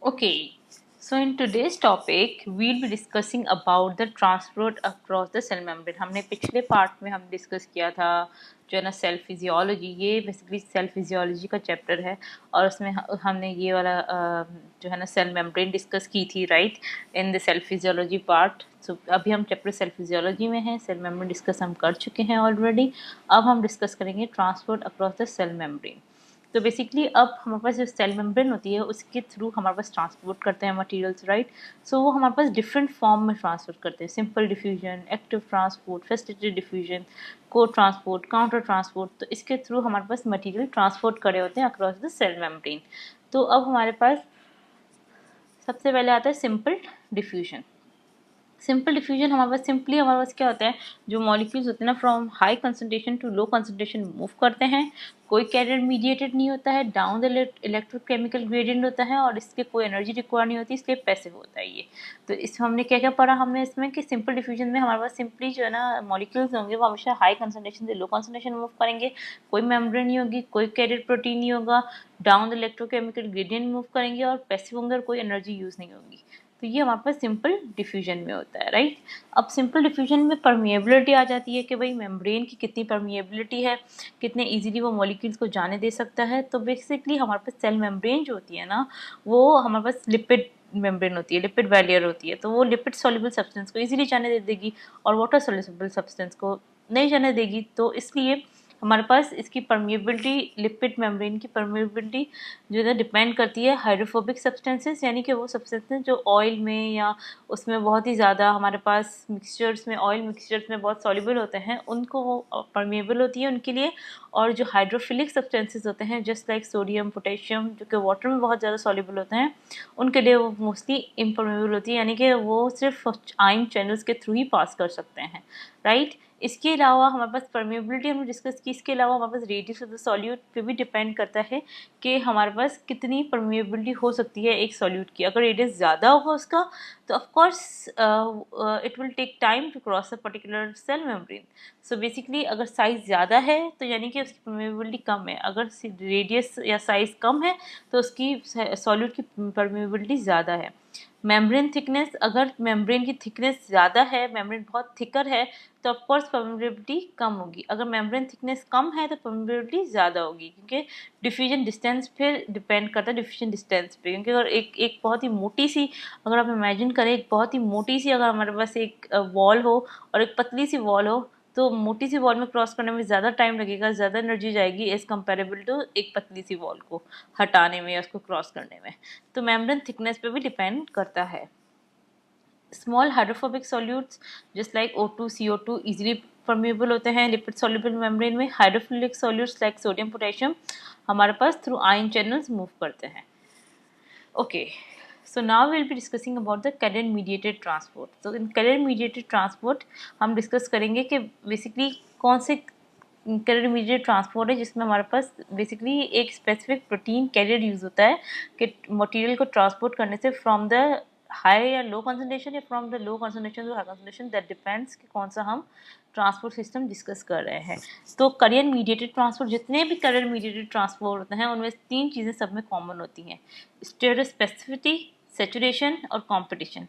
Okay, so in today's topic, we'll be discussing about the transport across the cell membrane. हमने पिछले part में हम discuss किया था जो है ना सेल फिजियोलॉजी, ये बेसिकली सेल फिजियोलॉजी का चैप्टर है और उसमें हमने ये वाला जो है ना सेल मेम्ब्रेन डिस्कस की थी, right, in the cell physiology part. So अभी हम चैप्टर सेल फिजियोलॉजी में हैं, सेल मेम्ब्रेन डिस्कस हम कर चुके हैं ऑलरेडी. अब हम डिस्कस करेंगे transport across the cell membrane. तो बेसिकली अब हमारे पास जो सेल मेम्ब्रेन होती है उसके थ्रू हमारे पास ट्रांसपोर्ट करते हैं मटेरियल्स, राइट. सो वो हमारे पास डिफरेंट फॉर्म में ट्रांसफर करते हैं: simple diffusion, active transport, facilitated diffusion, को ट्रांसपोर्ट, काउंटर ट्रांसपोर्ट. तो इसके थ्रू हमारे पास मटेरियल ट्रांसपोर्ट करे होते हैं अक्रॉस द सेल मेम्ब्रेन. तो अब हमारे पास सबसे पहले आता है सिंपल डिफ्यूजन. सिंपल डिफ्यूजन हमारे पास क्या होता है, जो मॉलिक्यूल्स होते हैं ना from high concentration to low concentration move करते हैं. कोई कैरियर मीडिएटेड नहीं होता है, डाउन द इलेक्ट्रोकेमिकल ग्रेडियंट होता है और इसके कोई एनर्जी रिक्वायर नहीं होती, इसलिए पैसिव होता है ये. तो इस हमने क्या क्या पढ़ा हमने इसमें कि सिंपल डिफ्यूजन में हमारे पास सिंपली जो है ना मॉलिक्यूल्स होंगे वो हमेशा हाई कंसंट्रेशन से लो कंसंट्रेशन मूव करेंगे. कोई मेम्ब्रेन नहीं होगी, कोई कैरियर प्रोटीन नहीं होगा, down the electrochemical gradient move करेंगे और पैसिव होंगे और कोई एनर्जी यूज़ नहीं होगी. तो ये हमारे पास सिंपल डिफ्यूजन में होता है, राइट. अब सिंपल डिफ्यूजन में परमिएबिलिटी आ जाती है कि भाई मेम्ब्रेन की कितनी परमिएबिलिटी है, कितने इजीली वो मॉलिक्यूल्स को जाने दे सकता है. तो बेसिकली हमारे पास सेल मेम्ब्रेन जो होती है ना वो हमारे पास लिपिड मेम्ब्रेन होती है, लिपिड बैरियर होती है. तो वो लिपिड सॉल्युबल सब्सटेंस को इजीली जाने दे देगी और वाटर सॉल्युबल सब्सटेंस को नहीं जाने देगी. तो इसलिए हमारे पास इसकी परमिएबिलिटी, लिपिड मेम्ब्रेन की परमिएबिलिटी जो है डिपेंड करती है हाइड्रोफोबिक सब्सटेंसेस, यानी कि वो सब्सटेंसेस जो ऑयल में या उसमें बहुत ही ज़्यादा हमारे पास मिक्सचर्स में, ऑयल मिक्सचर्स में बहुत सॉल्युबल होते हैं, उनको वो परमिएबल होती है उनके लिए. और जो हाइड्रोफिलिक सब्सटेंसेस होते हैं जस्ट लाइक सोडियम, पोटेशियम, जो कि वाटर में बहुत ज़्यादा सॉल्युबल होते हैं, उनके लिए वो मोस्टली इम्परमेबल होती है, यानी कि वो सिर्फ आयन चैनल्स के थ्रू ही पास कर सकते हैं, राइट. इसके अलावा हमारे पास परमिएबिलिटी हमने डिस्कस की. इसके अलावा हमारे पास रेडियस ऑफ द सॉल्यूट पे भी डिपेंड करता है कि हमारे पास कितनी परमिएबिलिटी हो सकती है एक सॉल्यूट की. अगर रेडियस ज़्यादा होगा उसका तो of course it will take time to cross a particular cell membrane. So basically अगर साइज़ ज़्यादा है तो यानी कि उसकी परमिएबिलिटी कम है, अगर रेडियस या साइज़ कम है तो उसकी सॉल्यूट की परमिएबिलिटी ज़्यादा है. मेम्ब्रेन थिकनेस, अगर मेम्ब्रेन की थिकनेस ज़्यादा है, मेम्ब्रेन बहुत थिकर है, तो ऑफ कोर्स परमिएबिलिटी कम होगी. अगर मेम्ब्रेन थिकनेस कम है तो परमिएबिलिटी ज़्यादा होगी, क्योंकि डिफ्यूजन डिस्टेंस फिर डिपेंड करता है डिफ्यूजन डिस्टेंस पे. क्योंकि अगर एक बहुत ही मोटी सी, अगर आप इमेजिन करें एक बहुत ही मोटी सी अगर हमारे पास एक वॉल हो और एक पतली सी वॉल हो, तो मोटी सी वॉल में क्रॉस करने में ज़्यादा टाइम लगेगा, ज़्यादा एनर्जी जाएगी एज कंपेरेबल टू एक पतली सी वॉल को हटाने में या उसको क्रॉस करने में. तो मेम्ब्रेन थिकनेस पे भी डिपेंड करता है. Small hydrophobic solutes just like O2, CO2 easily permeable होते हैं लिपिड सॉल्युबल मेम्ब्रेन में. Hydrophilic solutes like sodium, potassium हमारे पास थ्रू आयन चैनल्स मूव करते हैं. Okay, so now we'll be discussing about the current mediated transport. So in current mediated transport हम discuss करेंगे कि बेसिकली कौन से कैरियर मीडिएटेड ट्रांसपोर्ट है जिसमें हमारे पास बेसिकली एक स्पेसिफिक प्रोटीन कैरियर यूज़ होता है कि मटेरियल को ट्रांसपोर्ट करने से फ्रॉम द हाई या लो कंसंट्रेशन या from the low concentration to high concentration, that depends कि कौन सा हम ट्रांसपोर्ट सिस्टम डिस्कस कर रहे हैं. तो करियर मीडिएटेड ट्रांसपोर्ट, जितने भी करियर मीडिएटेड ट्रांसपोर्ट होते हैं उनमें 3 चीज़ें सब में कॉमन होती हैं: स्टेरियोस्पेसिफिसिटी, सैचुरेशन और कंपटीशन.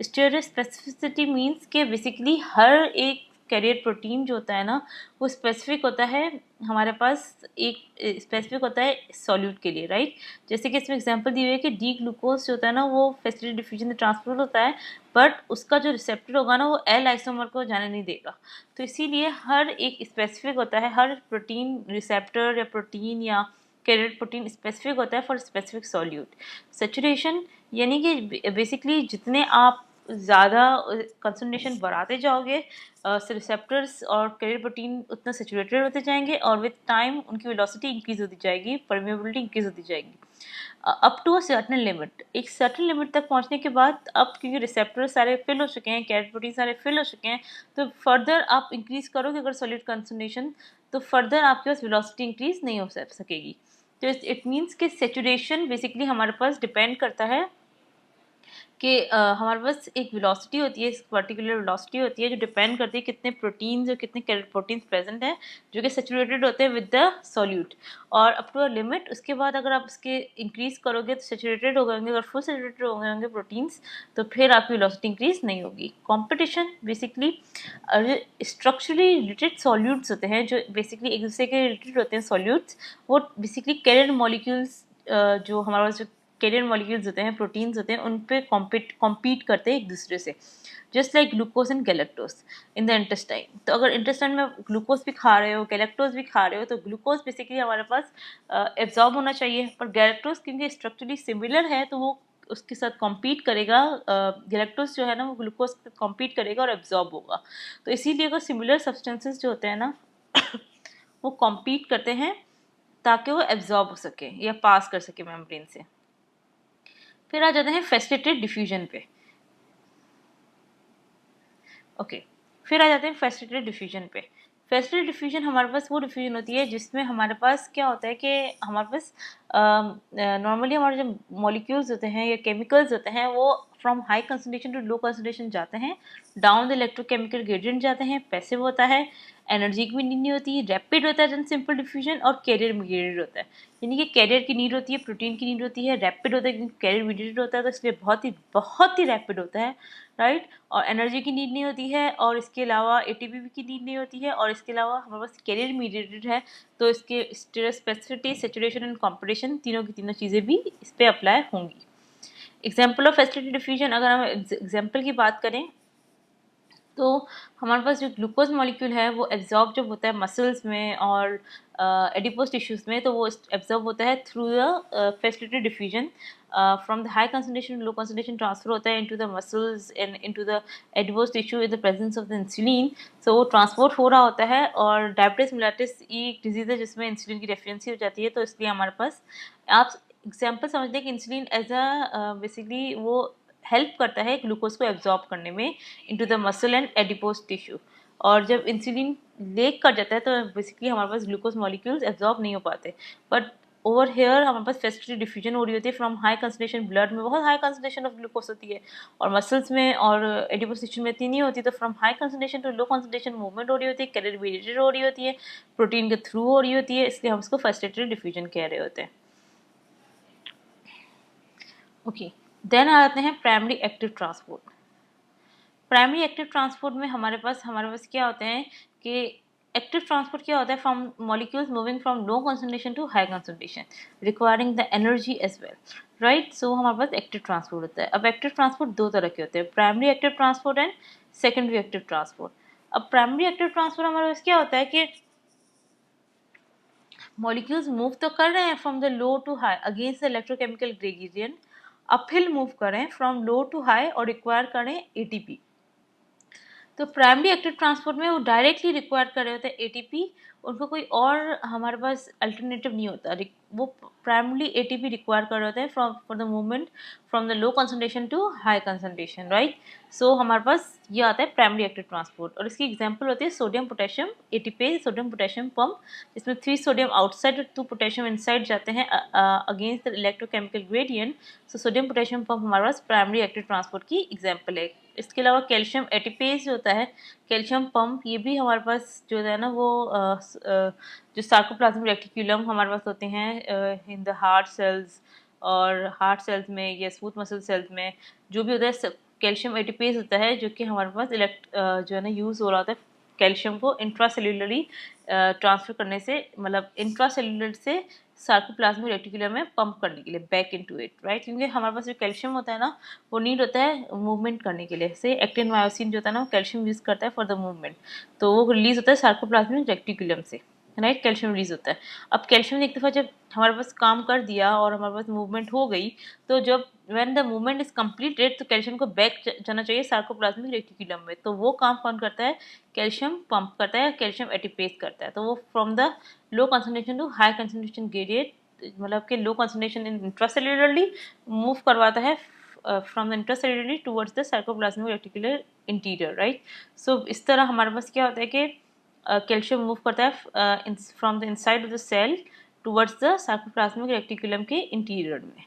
स्टेरियोस्पेसिफिसिटी मीन्स कि बेसिकली हर एक कैरियर प्रोटीन जो होता है ना वो स्पेसिफिक होता है, हमारे पास एक स्पेसिफिक होता है सॉल्यूट के लिए, राइट. जैसे कि इसमें एग्जांपल दी हुई है कि डी ग्लूकोज जो होता है ना वो फैसिलिटेटेड डिफ्यूजन में ट्रांसपोर्ट होता है, बट उसका जो रिसेप्टर होगा ना वो एल आइसोमर को जाने नहीं देगा. तो इसीलिए हर एक स्पेसिफिक होता है, हर प्रोटीन रिसेप्टर या प्रोटीन या कैरियर प्रोटीन स्पेसिफिक होता है फॉर स्पेसिफिक सॉल्यूट. सैचुरेशन यानी कि बेसिकली जितने आप ज़्यादा कंसंट्रेशन बढ़ाते जाओगे रिसेप्टर्स और कैरियर प्रोटीन उतना सेचुरेटेड होते जाएंगे और विद टाइम उनकी वेलोसिटी इंक्रीज होती जाएगी, परमिएबिलिटी इंक्रीज होती जाएगी up to a certain limit. एक सर्टेन लिमिट तक पहुंचने के बाद अब क्योंकि रिसेप्टर सारे फिल हो चुके हैं, कैरियर प्रोटीन सारे फिल हो चुके हैं, तो फर्दर आप इंक्रीज करोगे अगर सॉलिड कंसंट्रेशन, तो फर्दर आपके पास वेलोसिटी इंक्रीज नहीं हो सकेगी. तो इट मीन्स कि सेचुरेशन बेसिकली हमारे पास डिपेंड करता है कि हमारे पास एक वेलोसिटी होती है, एक पर्टिकुलर वेलोसिटी होती है जो डिपेंड करती है कितने प्रोटीन्स और कितने प्रोटीन्स प्रेजेंट हैं जो कि सेचुरेटेड होते हैं विद द सॉल्यूट, और अप टू अ लिमिट उसके बाद अगर आप उसके इंक्रीज करोगे तो सेचुरेटेड हो गए होंगे, अगर फुल सेचुरेटेड हो गए होंगे प्रोटीन्स तो फिर आपकी वेलोसिटी इंक्रीज नहीं होगी। Competition basically structurally related solutes होते हैं जो बेसिकली एक दूसरे के रिलेटेड होते हैं सॉल्यूट्स, वो बेसिकली कैरियर मॉलिक्यूल्स जो हमारे पास जो कैरियर मॉलिक्यूल्स होते हैं, प्रोटीन्स होते हैं, उन पे कॉम्पीट करते हैं एक दूसरे से, just like glucose and galactose in the intestine. तो अगर इंटेस्टाइन में ग्लूकोज भी खा रहे हो, गैलेक्टोज भी खा रहे हो, तो ग्लूकोज बेसिकली हमारे पास एब्जॉर्ब होना चाहिए, पर गैलेक्टोज क्योंकि स्ट्रक्चरली सिमिलर है तो वो उसके साथ कॉम्पीट करेगा, गैलेक्टोज जो है ना वो ग्लूकोज के कॉम्पीट करेगा और एब्जॉर्ब होगा। तो इसीलिए अगर सिमिलर सब्सटेंसेस जो होते हैं ना वो कॉम्पीट करते हैं ताकि वो एब्जॉर्ब हो सके या पास कर सके मेम्ब्रेन से। फिर आ जाते हैं फैसिलिटेटेड डिफ्यूजन पे। ओके, फिर आ जाते हैं फैसिलिटेटेड डिफ्यूजन पे। फैसिलिटेटेड डिफ्यूजन हमारे पास वो डिफ्यूजन होती है जिसमें हमारे पास क्या होता है कि हमारे पास नॉर्मली हमारे जो मॉलिक्यूल्स होते हैं या केमिकल्स होते हैं वो from high concentration to low concentration जाते हैं, डाउन द इलेक्ट्रोकेमिकल ग्रेडियंट जाते हैं, पैसिव होता है, एनर्जी की भी नीड नहीं होती, रैपिड होता है देन सिंपल डिफ्यूजन, और कैरियर मीडिएटेड होता है। यानी कि कैरियर की नीड होती है, प्रोटीन की नीड होती है, रैपिड होता है क्योंकि कैरियर मीडिएटेड होता है तो इसलिए बहुत ही रैपिड होता है, राइट। और एनर्जी की नीड नहीं होती है, और इसके अलावा एटीपी की नीड नहीं होती है, और इसके अलावा हमारे पास कैरियर मीडिएटेड है तो इसके स्पेसिफिसिटी, सैचुरेशन एंड कॉम्पिटिशन तीनों की तीनों चीज़ें भी इस पर अप्लाई होंगी। एग्जाम्पल ऑफ फैसिलिटेटेड डिफ्यूजन अगर हम एग्जाम्पल की बात करें तो हमारे पास जो ग्लूकोज मॉलिक्यूल है वो एब्जॉर्ब जब होता है मसल्स में और एडिपोज टिश्यूज में, तो वो एब्जॉर्ब होता है through the facilitated diffusion, from the high concentration low concentration transfer होता है into the muscles and into the adipose tissue in the presence of the insulin. So वो ट्रांसपोर्ट हो रहा होता है, और डायबिटीज मिलेटस ये एक डिजीज़ है जिसमें इंसुलिन की डेफिशिएंसी हो जाती है, तो इसलिए हमारे पास आप एग्जाम्पल समझते हैं कि इंसुलिन एज अ बेसिकली वो हेल्प करता है ग्लूकोज को एब्जॉर्ब करने में into the muscle and adipose tissue, और जब इंसुलिन लेक कर जाता है तो बेसिकली हमारे पास ग्लूकोज मॉलिक्यूल्स एब्जॉर्ब नहीं हो पाते। बट ओवर हेयर हमारे पास फैसिलिटेटेड डिफ्यूजन हो रही होती है फ्रॉम हाई कंसंट्रेशन, ब्लड में बहुत हाई कंसंट्रेशन ऑफ ग्लूकोज होती है और मसल्स में और एडिपोज टिश्यू में इतनी नहीं होती, तो from high concentration to low concentration movement हो रही होती है, कैलोरी मीडिएटेड हो रही होती है, प्रोटीन के थ्रू हो रही होती है, इसलिए हम उसको फैसिलिटेटेड डिफ्यूजन कह रहे होते हैं। ओके, देन आ जाते हैं primary active transport. Primary active transport में हमारे पास क्या होते हैं कि एक्टिव ट्रांसपोर्ट क्या होता है, from molecules moving from low concentration to high concentration requiring the energy as well, right. So हमारे पास एक्टिव ट्रांसपोर्ट होता है। अब एक्टिव ट्रांसपोर्ट दो तरह के होते हैं, primary active transport and secondary active transport. अब प्राइमरी एक्टिव ट्रांसपोर्ट हमारे पास क्या होता है कि मॉलिक्यूल्स मूव तो कर रहे हैं from the low to high against the electrochemical gradient, uphill move from फ्रॉम लो टू हाई और रिक्वायर करें एटीपी। तो प्राइमरी एक्टिव ट्रांसपोर्ट में वो डायरेक्टली रिक्वायर कर रहे होते हैं एटीपी, उनको कोई और हमारे पास अल्टरनेटिव नहीं होता, वो प्राइमरली एटीपी रिक्वायर कर रहे होते हैं from for the movement from the low concentration to high concentration, right. So हमारे पास ये आता है प्राइमरी एक्टिव ट्रांसपोर्ट, और इसकी एग्जांपल होती है sodium potassium ATPase, sodium potassium pump, जिसमें 3 सोडियम आउटसाइड और 2 पोटेशियम इनसाइड जाते हैं against the electrochemical gradient. So sodium potassium pump हमारे पास प्राइमरी एक्टिव ट्रांसपोर्ट की एग्जाम्पल है। इसके अलावा कैल्शियम एटीपेज होता है, कैल्शियम पंप, ये भी हमारे पास जो है ना वो जो सार्कोप्लाज्मिक रेटिकुलम हमारे पास होते हैं इन द हार्ट सेल्स, और हार्ट सेल्स में या स्मूथ मसल सेल्स में जो भी होता है कैल्शियम एटीपेज होता है, जो कि हमारे पास जो है ना यूज़ हो रहा होता है कैल्शियम को इंट्रासेल्युलरली ट्रांसफर करने से, मतलब इंट्रासेल्युलर से सार्कोप्लाज्मिक रेटिकुलम में पंप करने के लिए बैक इनटू इट, राइट। क्योंकि हमारे पास जो कैल्शियम होता है ना वो नीड होता है मूवमेंट करने के लिए, से एक्टिन मायोसिन जो होता है ना वो कैल्शियम यूज़ करता है फॉर द मूवमेंट, तो वो रिलीज होता है सार्कोप्लाज्मिक रेटिकुलम से, राइट, कैल्शियम रिलीज होता है। अब कैल्शियम ने एक दफ़ा जब हमारे पास काम कर दिया और हमारे पास मूवमेंट हो गई, तो जब when the movement is completed तो कैल्शियम को बैक जाना चाहिए सार्कोप्लाज्मिक रेटिकुलम में, तो वो काम कौन करता है, कैल्शियम पंप करता है, कैल्शियम एटीपेज करता है। तो वो from the low concentration to high concentration gradient, मतलब कि लो कंसंट्रेशन इंट्रासेल्युलरली मूव करवाता है from the intracellularly towards the sarcoplasmic reticular interior, right. So इस तरह हमारे पास क्या होता है कि कैल्शियम मूव करता है from the inside of the cell towards the sarcoplasmic reticulum के इंटीरियर में।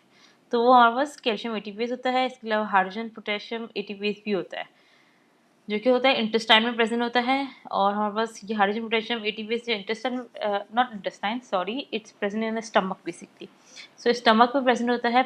तो वो हमारे पास कैल्शियम एटीपीज होता है। इसके अलावा हाइड्रोजन पोटेशियम एटीपीज भी होता है, जो कि होता है इंटेस्टाइन में प्रेजेंट होता है। और हमारे पास ये हाइड्रोजन पोटेशियम एटीपीज जो intestine, not intestine, sorry, it's present in the stomach basically. So stomach में प्रेजेंट होता है,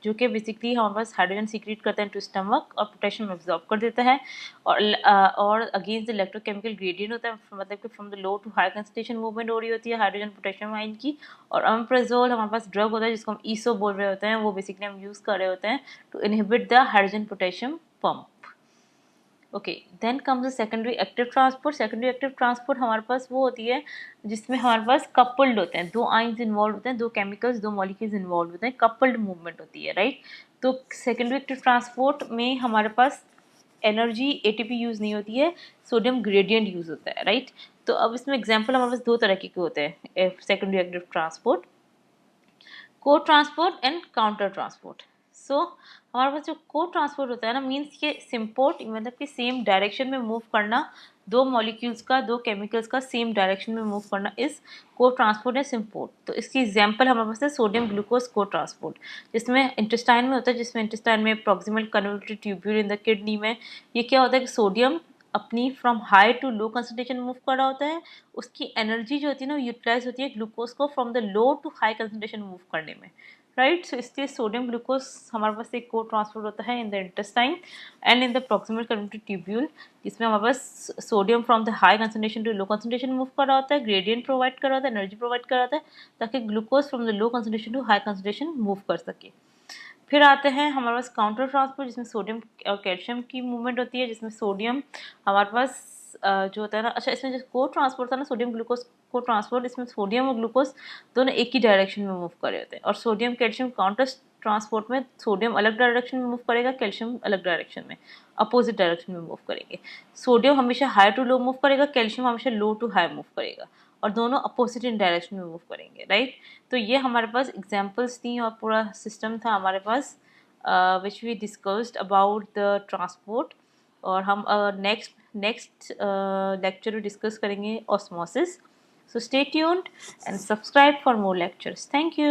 जो कि बेसिकली हमारे पास हाइड्रोजन सीक्रेट करता है टू स्टमक और पोटेशियम एब्जॉर्ब कर देता है। और अगेंस्ट द इलेक्ट्रोकेमिकल ग्रेडियंट होता है, मतलब कि from the low to high concentration movement हो रही होती है हाइड्रोजन पोटेशियम आयन की। और अमप्राजोल हमारे पास ड्रग होता है जिसको हम ईसो बोल रहे होते हैं, वो बेसिकली हम यूज़ कर रहे होते हैं to inhibit the hydrogen potassium pump. Okay, then comes the secondary active transport. Secondary active transport हमारे पास वो होती है जिसमें हमारे पास कपल्ड होते हैं, दो आइंस इन्वॉल्व होते हैं, दो केमिकल्स, दो मॉलिक्यूल्स इन्वॉल्व होते हैं, कपल्ड मूवमेंट होती है, राइट। तो सेकेंडरी एक्टिव ट्रांसपोर्ट में हमारे पास एनर्जी एटीपी यूज़ नहीं होती है, सोडियम ग्रेडियंट यूज़ होता है, राइट। तो अब इसमें एग्जाम्पल हमारे पास दो तरह के होते हैं सेकेंडरी एक्टिव ट्रांसपोर्ट, को ट्रांसपोर्ट एंड काउंटर ट्रांसपोर्ट। सो हमारे पास जो को ट्रांसपोर्ट होता है ना, मीन्स ये सिम्पोर्ट, मतलब कि सेम डायरेक्शन में मूव करना, दो मॉलिक्यूल्स का, दो केमिकल्स का सेम डायरेक्शन में मूव करना इस को ट्रांसपोर्ट या सिम्पोर्ट। तो इसकी एग्जांपल हमारे पास है सोडियम ग्लूकोज को ट्रांसपोर्ट, जिसमें इंटेस्टाइन में होता है, जिसमें इंटेस्टाइन में proximal convoluted tubule in the kidney में ये क्या होता है कि सोडियम अपनी from high to low concentration move कर रहा होता है, उसकी एनर्जी जो होती है ना वो यूटिलाइज होती है ग्लूकोज को from the low to high concentration move करने में, राइट। सो इसलिए सोडियम ग्लूकोज हमारे पास एक को ट्रांसपोर्ट होता है in the intestine and in the proximal convoluted tubule, जिसमें हमारे पास sodium from the high concentration to low concentration move कर रहा होता है, ग्रेडियंट प्रोवाइड कर रहा होता है, एनर्जी प्रोवाइड कर रहा होता है, ताकि glucose from the low concentration to high concentration move कर सके। फिर आते हैं हमारे पास काउंटर ट्रांसपोर्ट, जिसमें सोडियम और कैल्शियम की मूवमेंट होती है, जिसमें सोडियम हमारे पास जो होता है ना, अच्छा इसमें जो को ट्रांसपोर्ट था ना सोडियम ग्लूकोज को ट्रांसपोर्ट, इसमें सोडियम और ग्लूकोज दोनों एक ही डायरेक्शन में मूव कर रहे होते हैं। और सोडियम कैल्शियम काउंटर ट्रांसपोर्ट में सोडियम अलग डायरेक्शन में मूव करेगा, कैल्शियम अलग डायरेक्शन में, अपोजिट डायरेक्शन में मूव करेंगे। सोडियम हमेशा हाई टू लो मूव करेगा, कैल्शियम हमेशा लो टू हाई मूव करेगा, और दोनों अपोजिट इन डायरेक्शन में मूव करेंगे, राइट। तो ये हमारे पास एग्जाम्पल्स थी और पूरा सिस्टम था हमारे पास which we discussed about the transport। और हम नेक्स्ट लेक्चर में डिस्कस करेंगे osmosis. So stay tuned and subscribe for more lectures. Thank you.